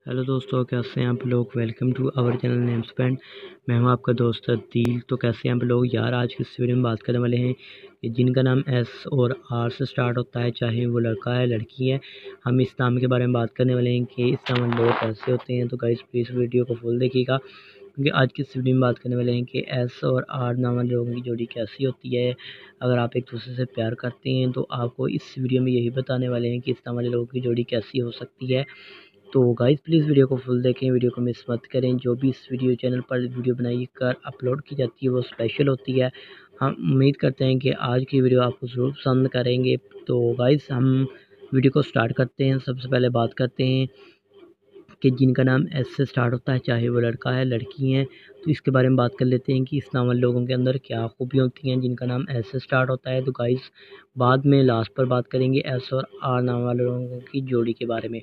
Hello दोस्तों, कैसे हैं आप लोग। Welcome to our channel name spend. मैं हूं आपका दोस्त अदील। तो कैसे हैं आप लोग यार। आज की इस वीडियो में बात करने वाले हैं कि जिनका नाम एस और आर से स्टार्ट होता है, चाहे वो लड़का है लड़की है। हम इस नाम के बारे में बात करने वाले हैं कि इस नाम लोग कैसे होते हैं। तो गाइस प्लीज़ वीडियो को फुल देखिएगा, क्योंकि आज की इस वीडियो में बात करने वाले हैं कि एस और आर नाम वाले लोगों की जोड़ी कैसी होती है। अगर आप एक दूसरे से प्यार करते हैं तो आपको इस वीडियो में यही बताने वाले हैं कि इस नाम वाले लोगों की जोड़ी कैसी हो सकती है। तो गाइस प्लीज़ वीडियो को फुल देखें, वीडियो को मिस मत करें। जो भी इस वीडियो चैनल पर वीडियो बनाई कर अपलोड की जाती है वो स्पेशल होती है। हम उम्मीद करते हैं कि आज की वीडियो आपको ज़रूर पसंद करेंगे। तो गाइस हम वीडियो को स्टार्ट करते हैं। सबसे पहले बात करते हैं कि जिनका नाम एस से स्टार्ट होता है, चाहे वो लड़का है लड़की है। तो इसके बारे में बात कर लेते हैं कि इस नाम वाले लोगों के अंदर क्या खूबियाँ होती हैं जिनका नाम एस से स्टार्ट होता है। तो गाइस बाद में लास्ट पर बात करेंगे एस और आर नाम वाले लोगों की जोड़ी के बारे में।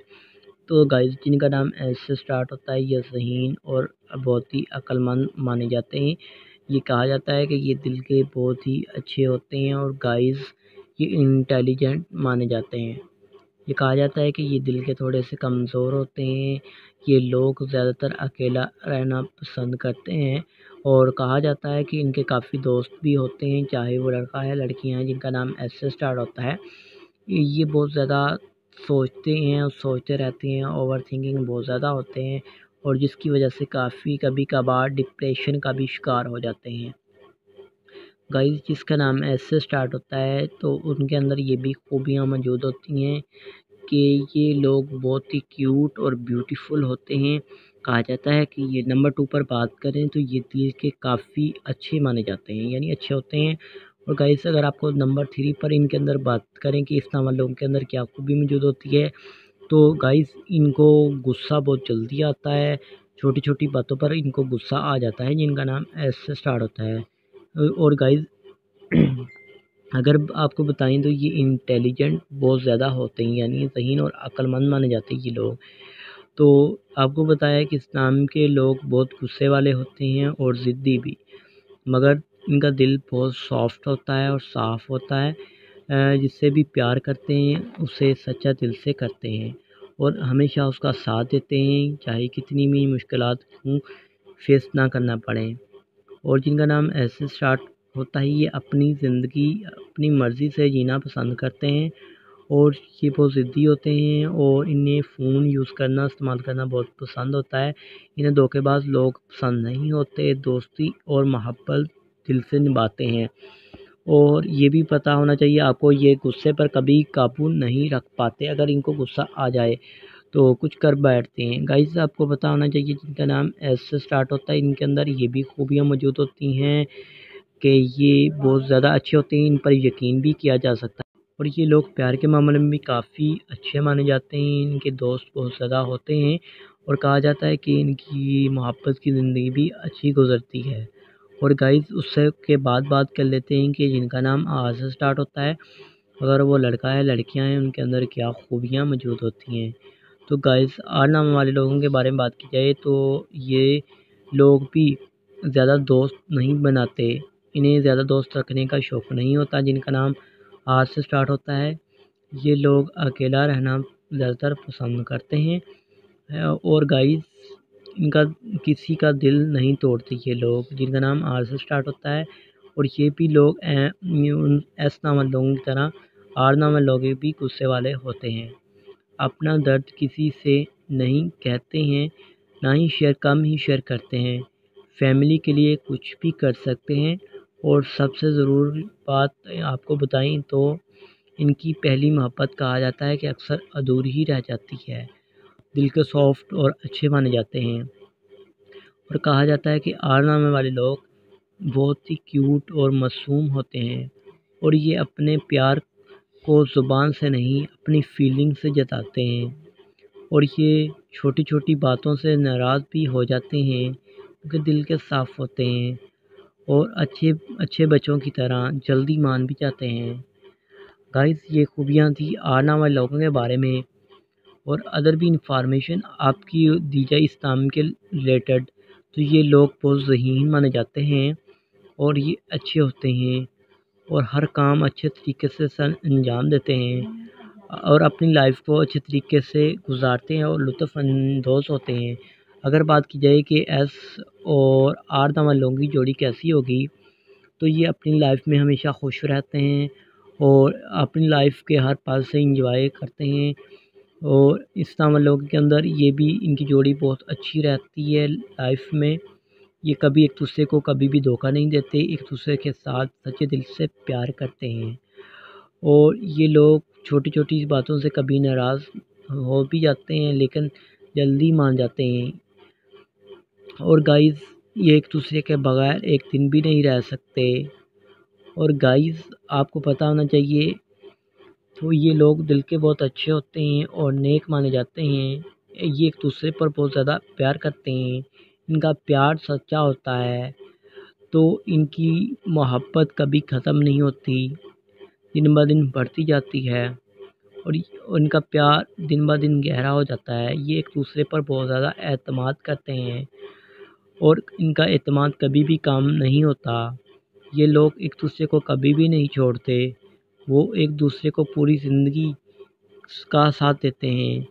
तो गाइस जिनका नाम एस से स्टार्ट होता है ये ज़हीन और बहुत ही अक्लमंद माने जाते हैं। ये कहा जाता है कि ये दिल के बहुत ही अच्छे होते हैं और गाइस ये इंटेलिजेंट माने जाते हैं। ये कहा जाता है कि ये दिल के थोड़े से कमज़ोर होते हैं। ये लोग ज़्यादातर अकेला रहना पसंद करते हैं और कहा जाता है कि इनके काफ़ी दोस्त भी होते हैं, चाहे वो लड़का है लड़कियां हैं जिनका नाम एस से स्टार्ट होता है। ये बहुत ज़्यादा सोचते हैं और सोचते रहते हैं, ओवर थिंकिंग बहुत ज़्यादा होते हैं और जिसकी वजह से काफ़ी कभी कभार डिप्रेशन का भी शिकार हो जाते हैं। गाइस जिसका नाम एस से स्टार्ट होता है तो उनके अंदर ये भी खूबियाँ मौजूद होती हैं कि ये लोग बहुत ही क्यूट और ब्यूटीफुल होते हैं। कहा जाता है कि ये नंबर 2 पर बात करें तो ये दिल के काफ़ी अच्छे माने जाते हैं, यानी अच्छे होते हैं। और गाइस अगर आपको नंबर 3 पर इनके अंदर बात करें कि इस नाम वाले लोगों के अंदर क्या खूबी मौजूद होती है, तो गाइस इनको गुस्सा बहुत जल्दी आता है। छोटी छोटी बातों पर इनको गुस्सा आ जाता है जिनका नाम एस से स्टार्ट होता है। और गाइस अगर आपको बताएं तो ये इंटेलिजेंट बहुत ज़्यादा होते हैं, यानी ज़हीन और अक्लमंद माने जाते हैं ये लोग। तो आपको बताया कि इस नाम के लोग बहुत गुस्से वाले होते हैं और ज़िद्दी भी, मगर इनका दिल बहुत सॉफ्ट होता है और साफ़ होता है। जिससे भी प्यार करते हैं उसे सच्चा दिल से करते हैं और हमेशा उसका साथ देते हैं, चाहे कितनी भी मुश्किलात हों फेस ना करना पड़े। और जिनका नाम ऐसे स्टार्ट होता है ये अपनी ज़िंदगी अपनी मर्ज़ी से जीना पसंद करते हैं और ये बहुत ज़िद्दी होते हैं और इन्हें फ़ोन यूज़ करना इस्तेमाल करना बहुत पसंद होता है। इन्हें धोखेबाज लोग पसंद नहीं होते, दोस्ती और मोहब्बत दिल से निभाते हैं। और ये भी पता होना चाहिए आपको, ये गुस्से पर कभी काबू नहीं रख पाते। अगर इनको गुस्सा आ जाए तो कुछ कर बैठते हैं। गाइस आपको पता होना चाहिए जिनका नाम एस से स्टार्ट होता है इनके अंदर ये भी खूबियाँ मौजूद होती हैं कि ये बहुत ज़्यादा अच्छे होते हैं, इन पर यकीन भी किया जा सकता है। और ये लोग प्यार के मामले में भी काफ़ी अच्छे माने जाते हैं। इनके दोस्त बहुत ज़्यादा होते हैं और कहा जाता है कि इनकी मोहब्बत की ज़िंदगी भी अच्छी गुजरती है। और गाइस उससे के बाद बात कर लेते हैं कि जिनका नाम आर से स्टार्ट होता है, अगर वो लड़का है लड़कियां हैं उनके अंदर क्या खूबियाँ मौजूद होती हैं। तो गाइस आर नाम वाले लोगों के बारे में बात की जाए तो ये लोग भी ज़्यादा दोस्त नहीं बनाते, इन्हें ज़्यादा दोस्त रखने का शौक़ नहीं होता। जिनका नाम आर से स्टार्ट होता है ये लोग अकेला रहना ज़्यादातर पसंद करते हैं। और गाइस इनका किसी का दिल नहीं तोड़ते ये लोग, जिनका नाम आर से स्टार्ट होता है। और ये भी लोग एस नाम वाले लोगों की तरह आर नाम वाले लोग भी गुस्से वाले होते हैं। अपना दर्द किसी से नहीं कहते हैं, ना ही कम ही शेयर करते हैं। फैमिली के लिए कुछ भी कर सकते हैं। और सबसे ज़रूरी बात आपको बताएं तो इनकी पहली मोहब्बत कहा जाता है कि अक्सर अधूरी ही रह जाती है। दिल के सॉफ्ट और अच्छे माने जाते हैं और कहा जाता है कि आर नाम वाले लोग बहुत ही क्यूट और मासूम होते हैं और ये अपने प्यार को ज़ुबान से नहीं अपनी फीलिंग से जताते हैं। और ये छोटी छोटी बातों से नाराज़ भी हो जाते हैं क्योंकि दिल के साफ़ होते हैं और अच्छे अच्छे बच्चों की तरह जल्दी मान भी जाते हैं। गाइस ये खूबियाँ थी आर नाम वाले लोगों के बारे में। और अदर भी इंफॉर्मेशन आपकी दी जाए इस नाम के रिलेटेड तो ये लोग बहुत ज़हीन माने जाते हैं और ये अच्छे होते हैं और हर काम अच्छे तरीके से अंजाम देते हैं। और अपनी लाइफ को अच्छे तरीके से गुजारते हैं और लुत्फ़अंदोज़ होते हैं। अगर बात की जाए कि एस और आर दामाद की जोड़ी कैसी होगी, तो ये अपनी लाइफ में हमेशा खुश रहते हैं और अपनी लाइफ के हर पल से इंजॉय करते हैं। और इस दामाद के अंदर ये भी इनकी जोड़ी बहुत अच्छी रहती है लाइफ में। ये कभी एक दूसरे को कभी भी धोखा नहीं देते, एक दूसरे के साथ सच्चे दिल से प्यार करते हैं। और ये लोग छोटी-छोटी बातों से कभी नाराज़ हो भी जाते हैं, लेकिन जल्दी मान जाते हैं। और गाइस, ये एक दूसरे के बगैर एक दिन भी नहीं रह सकते। और गाइस, आपको पता होना चाहिए, तो ये लोग दिल के बहुत अच्छे होते हैं और नेक माने जाते हैं। ये एक दूसरे पर बहुत ज़्यादा प्यार करते हैं, इनका प्यार सच्चा होता है, तो इनकी मोहब्बत कभी ख़त्म नहीं होती, दिन ब दिन बढ़ती जाती है और उनका प्यार दिन ब दिन गहरा हो जाता है। ये एक दूसरे पर बहुत ज़्यादा एतमाद करते हैं और इनका एतमाद कभी भी काम नहीं होता। ये लोग एक दूसरे को कभी भी नहीं छोड़ते, वो एक दूसरे को पूरी ज़िंदगी का साथ देते हैं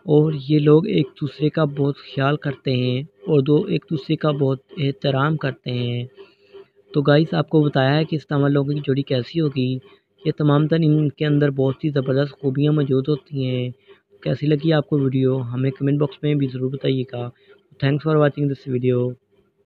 और ये लोग एक दूसरे का बहुत ख्याल करते हैं और एक दूसरे का बहुत एहतराम करते हैं। तो गाइस, आपको बताया है कि इस तमाम लोगों की जोड़ी कैसी होगी। ये तमाम तर इनके अंदर बहुत ही ज़बरदस्त खूबियाँ मौजूद होती हैं। कैसी लगी आपको वीडियो, हमें कमेंट बॉक्स में भी ज़रूर बताइएगा। Thanks for watching this video.